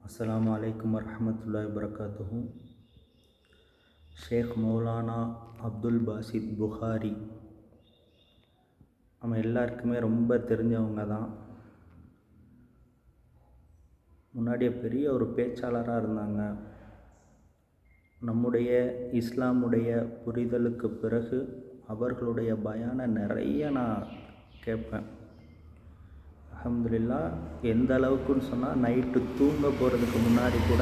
அஸ்ஸலாமு அலைக்கும் வரஹ்மத்துல்லாஹி வபரகாத்துஹு. ஷேக் மௌலானா அப்துல் பாசித் புகாரி நம்ம எல்லாருக்குமே ரொம்ப தெரிஞ்சவங்க தான். முன்னாடியே பெரிய ஒரு பேச்சாளராக இருந்தாங்க. நம்முடைய இஸ்லாமுடைய புரிதலுக்கு பிறகு அவர்களுடைய பயானை நிறைய நான் கேட்பேன். அல்ஹம்துலில்லாஹ். எந்த அளவுக்குன்னு சொன்னால், நைட்டு தூங்க போகிறதுக்கு முன்னாடி கூட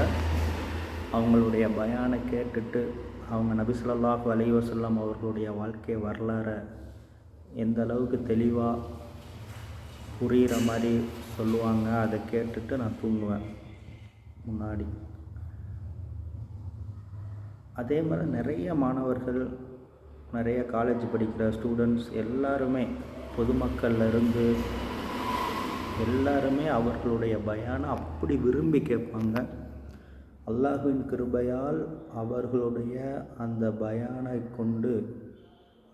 அவங்களுடைய பயானை கேட்டுட்டு அவங்க நபி ஸல்லல்லாஹு அலைஹி வஸல்லம் அவர்களுடைய வாழ்க்கை வரலாறை எந்த அளவுக்கு தெளிவாக புரிகிற மாதிரி சொல்லுவாங்க, அதை கேட்டுட்டு நான் தூங்குவேன் முன்னாடி. அதே மாதிரி நிறைய மாணவர்கள், நிறைய காலேஜ் படிக்கிற ஸ்டூடெண்ட்ஸ் எல்லாருமே, பொதுமக்கள்லேருந்து எல்லாருமே அவர்களுடைய பயானை அப்படி விரும்பி கேட்பாங்க. அல்லாஹ்வின் கிருபையால் அவர்களுடைய அந்த பயானை கொண்டு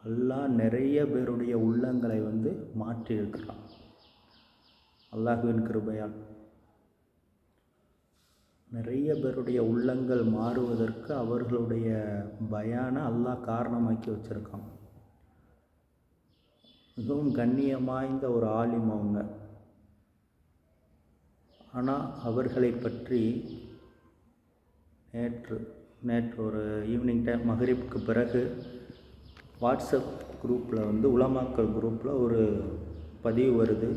அல்லாஹ் நிறைய பேருடைய உள்ளங்களை மாற்றியிருக்கிறான். அல்லாஹ்வின் கிருபையால் நிறைய பேருடைய உள்ளங்கள் மாறுவதற்கு அவர்களுடைய பயானை அல்லாஹ் காரணமாக்கி வச்சுருக்கான். மிகவும் கண்ணியம் வாய்ந்த ஒரு ஆலிம் அவங்க. ஆனால் அவர்களை பற்றி நேற்று ஒரு ஈவினிங் டைம் மகரிப்க்கு பிறகு வாட்ஸ்அப் குரூப்பில் உலமாக்கல் குரூப்பில் ஒரு பதிவு வருது.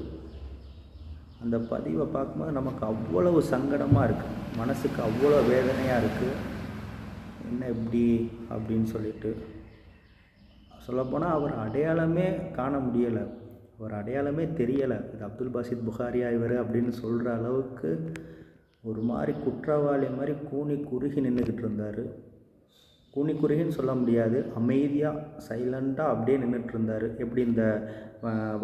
அந்த பதிவை பார்க்கும்போது நமக்கு அவ்வளவு சங்கடமாக இருக்குது, மனசுக்கு அவ்வளோ வேதனையாக இருக்குது. என்ன இப்படி அப்படின்னு சொல்லிட்டு சொல்லப்போனால் அவர் அடையாளமே காண முடியலை, அவர் அடையாளமே தெரியலை. இது அப்துல் பாசித் புகாரியா இவர் அப்படின்னு சொல்கிற அளவுக்கு ஒரு மாதிரி குற்றவாளி மாதிரி கூனி குறுகி நின்றுக்கிட்டு இருந்தார். கூனி குறுகின்னு சொல்ல முடியாது, அமைதியாக சைலண்ட்டாக அப்படியே நின்றுட்டு இருந்தார். எப்படி இந்த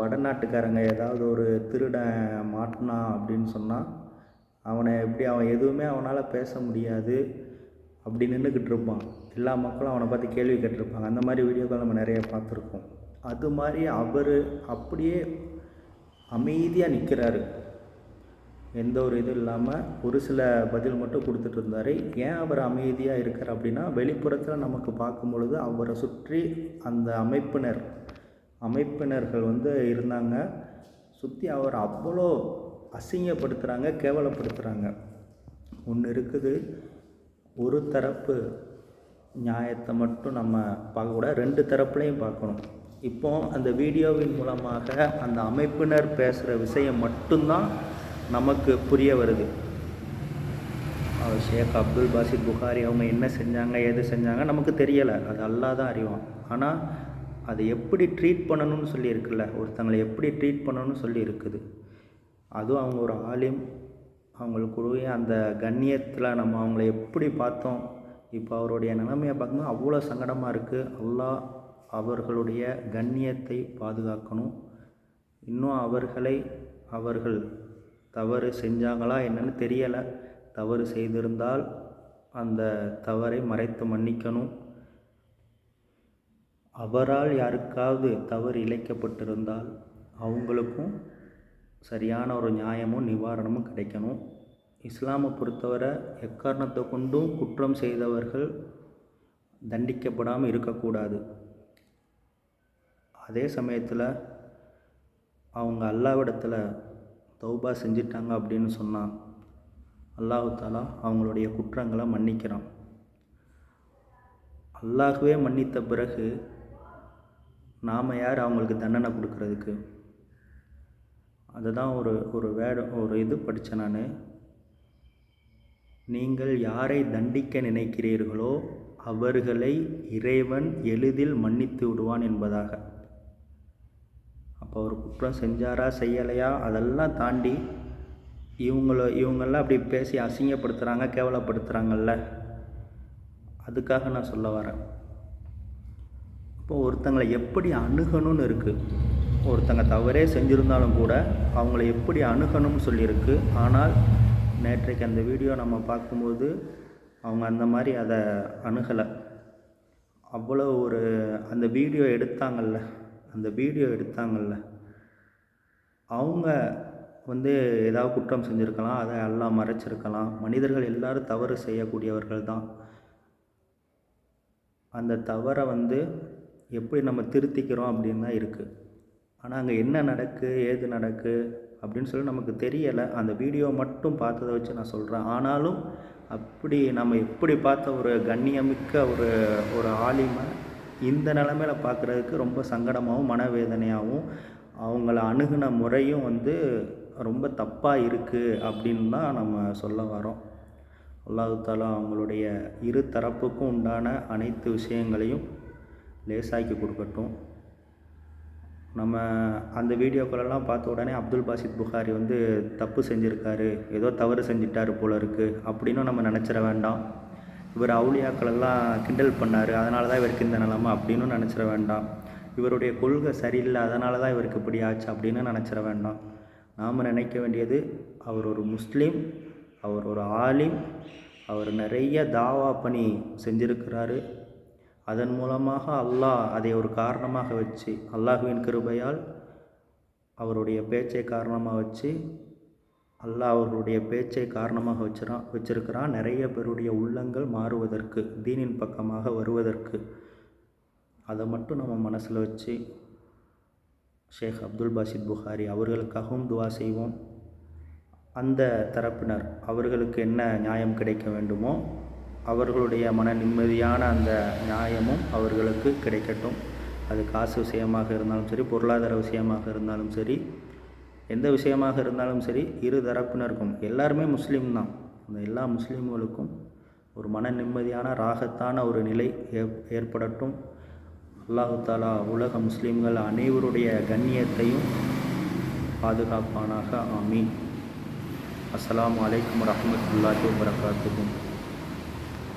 வடநாட்டுக்காரங்க ஏதாவது ஒரு திருடன் மாட்டினான் அப்படின்னு சொன்னால் அவன் எதுவுமே அவனால் பேச முடியாது, அப்படி நின்றுக்கிட்டு இருப்பான். எல்லா மக்களும் அவனை பார்த்து கேள்வி கேட்டிருப்பாங்க. அந்த மாதிரி வீடியோக்கள் நம்ம நிறைய பார்த்துருக்கோம். அது மாதிரி அவர் அப்படியே அமைதியாக நிற்கிறாரு, எந்த ஒரு இதுவும் இல்லாமல் ஒரு சில பதில் மட்டும் கொடுத்துட்டு இருந்தார். ஏன் அவர் அமைதியாக இருக்கார் அப்படின்னா, வெளிப்புறத்தில் நமக்கு பார்க்கும் பொழுது அவரை சுற்றி அந்த அமைப்பினர்கள் இருந்தாங்க. சுற்றி அவர் அவ்வளோ அசிங்கப்படுத்துகிறாங்க, கேவலப்படுத்துகிறாங்க. ஒன்று இருக்குது, ஒரு தரப்பு நியாயத்தை மட்டும் நம்ம பார்க்கக்கூடாது, ரெண்டு தரப்புலையும் பார்க்கணும். இப்போ அந்த வீடியோவின் மூலமாக அந்த அமைப்பினர் பேசுகிற விஷயம் மட்டும்தான் நமக்கு புரிய வருது. ஷேக் அப்துல் பாசித் புகாரி அவங்க என்ன செஞ்சாங்க, ஏது செஞ்சாங்க நமக்கு தெரியலை, அது அல்லாஹ் தான் அறிவான். ஆனால் அதை எப்படி ட்ரீட் பண்ணணும்னு சொல்லி இருக்குல்ல, ஒருத்தங்களை எப்படி ட்ரீட் பண்ணணும்னு சொல்லி இருக்குது. அதுவும் அவங்க ஒரு ஆலிம், அவங்களுக்குரிய அந்த கண்ணியத்தில் நம்ம அவங்கள எப்படி பார்த்தோம். இப்போ அவருடைய நிலைமையை பார்க்கும்போது அவ்வளோ சங்கடமாக இருக்குது. அல்லாஹ் அவர்களுடைய கண்ணியத்தை பாதுகாக்கணும். இன்னும் அவர்கள் தவறு செஞ்சாங்களா என்னன்னு தெரியலை. தவறு செய்திருந்தால் அந்த தவறை மறைத்து மன்னிக்கணும். அவரால் யாருக்காவது தவறு இழைக்கப்பட்டிருந்தால் அவங்களுக்கும் சரியான ஒரு நியாயமும் நிவாரணமும் கிடைக்கணும். இஸ்லாமை பொறுத்தவரை எக்காரணத்தை கொண்டும் குற்றம் செய்தவர்கள் தண்டிக்கப்படாமல் இருக்கக்கூடாது. அதே சமயத்தில் அவங்க அல்லாஹ்விடத்தில் தௌபா செஞ்சிட்டாங்க அப்படின்னு சொன்னால் அல்லாஹ் தஆலா அவங்களுடைய குற்றங்களை மன்னிக்கிறான். அல்லாஹ்வே மன்னித்த பிறகு நாம் யார் அவங்களுக்கு தண்டனை கொடுக்கறதுக்கு? அதுதான் ஒரு இது படித்தேன் நான். நீங்கள் யாரை தண்டிக்க நினைக்கிறீர்களோ அவர்களை இறைவன் எளிதில் மன்னித்து விடுவான் என்பதாக. அப்போ ஒரு குற்றம் செஞ்சாரா செய்யலையா அதெல்லாம் தாண்டி இவங்கெல்லாம் அப்படி பேசி அசிங்கப்படுத்துகிறாங்க, கேவலப்படுத்துகிறாங்கல்ல, அதுக்காக நான் சொல்ல வரேன். இப்போ ஒருத்தங்களை எப்படி அணுகணும்னு இருக்குது. ஒருத்தங்க தவறே செஞ்சுருந்தாலும் கூட அவங்கள எப்படி அணுகணும்னு சொல்லியிருக்கு. ஆனால் நேற்றைக்கு அந்த வீடியோ நம்ம பார்க்கும்போது அவங்க அந்த மாதிரி அதை அணுகலை. அவ்வளோ அந்த வீடியோ எடுத்தாங்கல்ல அவங்க ஏதாவது குற்றம் செஞ்சுருக்கலாம், அதை அல்லாஹ் மறைச்சிருக்கலாம். மனிதர்கள் எல்லாரும் தவறு செய்யக்கூடியவர்கள் தான். அந்த தவறை எப்படி நம்ம திருத்திக்கிறோம் அப்படின்னு தான் இருக்குது. ஆனால் அங்கே என்ன நடக்கு ஏது நடக்கு அப்படின்னு சொல்லி நமக்கு தெரியலை. அந்த வீடியோ மட்டும் பார்த்ததை வச்சு நான் சொல்கிறேன். ஆனாலும் அப்படி நம்ம எப்படி பார்த்த ஒரு கண்ணியமிக்க ஒரு ஆலிமை இந்த நிலமையில் பார்க்குறதுக்கு ரொம்ப சங்கடமாகவும் மனவேதனையாகவும், அவங்கள அணுகின முறையும் ரொம்ப தப்பாக இருக்குது அப்படின்னு தான் நம்ம சொல்ல வரோம். அல்லாஹ் தஆலா அவங்களுடைய இரு தரப்புக்கும் உண்டான அனைத்து விஷயங்களையும் லேசாக்கி கொடுக்கட்டும். நம்ம அந்த வீடியோக்களெல்லாம் பார்த்த உடனே அப்துல் பாசித் புகாரி தப்பு செஞ்சுருக்காரு, ஏதோ தவறு செஞ்சிட்டாரு போல இருக்குது அப்படின்னு நம்ம நினச்சிட வேண்டாம். இவர் அவுலியாக்களெல்லாம் கிண்டல் பண்ணார், அதனால தான் இவருக்கு இந்த நிலமை அப்படின்னு நினச்சிட வேண்டாம். இவருடைய கொள்கை சரியில்லை, அதனால தான் இவருக்கு இப்படி ஆச்சு அப்படின்னு நினச்சிட வேண்டாம். நாம் நினைக்க வேண்டியது, அவர் ஒரு முஸ்லீம், அவர் ஒரு ஆலிம், அவர் நிறைய தாவா பணி செஞ்சிருக்கிறாரு. அதன் மூலமாக அல்லாஹ் அதை ஒரு காரணமாக வச்சு, அல்லாஹுவின் கிருபையால் அவருடைய பேச்சை காரணமாக வச்சு, அல்லாஹ் அவர்களுடைய பேச்சை காரணமாக வச்சிருக்கிறான் நிறைய பேருடைய உள்ளங்கள் மாறுவதற்கு, தீனின் பக்கமாக வருவதற்கு. அதை மட்டும் நம்ம மனசில் வச்சு ஷேக் அப்துல் பாசித் புகாரி அவர்களுக்காகவும் துவா செய்வோம். அந்த தரப்பினர் அவர்களுக்கு என்ன நியாயம் கிடைக்க வேண்டுமோ அவர்களுடைய மன நிம்மதியான அந்த நியாயமும் அவர்களுக்கு கிடைக்கட்டும். அது காசு விஷயமாக இருந்தாலும் சரி, பொருளாதார விஷயமாக இருந்தாலும் சரி, எந்த விஷயமாக இருந்தாலும் சரி, இரு தரப்பினருக்கும், எல்லாருமே முஸ்லீம் தான், அந்த எல்லா முஸ்லீம்களுக்கும் ஒரு மன நிம்மதியான ராகத்தான ஒரு நிலை ஏற்படட்டும். அல்லாஹ் தஆலா உலக முஸ்லீம்கள் அனைவருடைய கண்ணியத்தையும் பாதுகாப்பானாக. ஆமீன். அஸ்ஸலாமு அலைக்கும் வரஹ்மத்துல்லாஹி வபரகாத்துஹு.